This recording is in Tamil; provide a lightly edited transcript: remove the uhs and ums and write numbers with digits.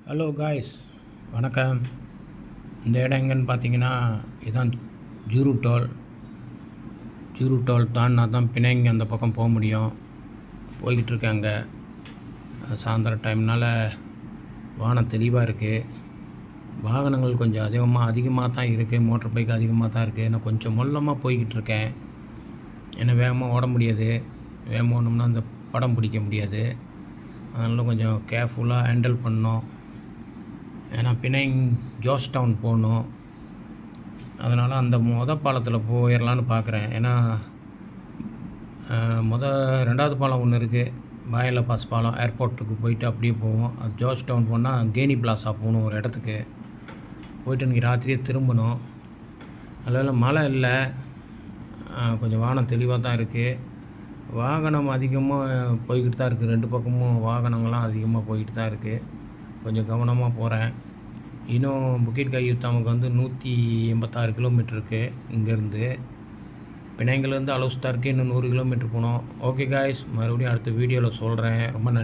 ஹலோ காய்ஸ், வணக்கம். இந்த இடம் எங்கன்னு பார்த்தீங்கன்னா, இதுதான் ஜூரு டோல். ஜூரு டோல் தாண்டினா தான் பினாங் அந்த பக்கம் போக முடியும். போய்கிட்டு இருக்காங்க. சாயந்தரம் டைம்னால் வானம் தெளிவாக இருக்குது. வாகனங்கள் கொஞ்சம் அதிகமாக தான் இருக்குது. மோட்டர் பைக் அதிகமாக தான் இருக்குது. நான் கொஞ்சம் மொல்லமாக போய்கிட்டு இருக்கேன். ஏன்னா வேகமாக ஓட முடியாது. வேகமாக ஓடணும்னா அந்த படம் பிடிக்க முடியாது. அதனால கொஞ்சம் கேர்ஃபுல்லாக ஹேண்டில் பண்ணணும். ஏன்னா பினாங் ஜார்ஜ் டவுன் போகணும். அதனால் அந்த பாலத்தில் போயிடலான்னு பார்க்குறேன். ஏன்னா ரெண்டாவது பாலம் ஒன்று இருக்குது, பாயல பாஸ் பாலம். ஏர்போர்ட்டுக்கு போயிட்டு அப்படியே போவோம். அது ஜார்ஜ் டவுன் போனால் கேனி பிளாஸா போகணும் ஒரு இடத்துக்கு. போயிட்டு இன்றைக்கி ராத்திரியே திரும்பணும். அதில் மழை இல்லை, கொஞ்சம் வானம் தெளிவாக தான் இருக்குது. வாகனம் அதிகமாக போய்கிட்டு தான் இருக்குது. ரெண்டு பக்கமும் வாகனங்கள்லாம் அதிகமாக போய்கிட்டு தான் இருக்குது. கொஞ்சம் கவனமாக போகிறேன். இன்னும் புக்கிட் கயூத்தாமுக்கு 186 கிலோமீட்டர் இருக்குது இங்கேருந்து. பினாங்கிலேருந்து அலோஸ்தாருக்கு இன்னும் 100 கிலோமீட்டர் போகணும். ஓகே காய்ஸ், மறுபடியும் அடுத்த வீடியோவில் சொல்கிறேன். ரொம்ப நன்றி.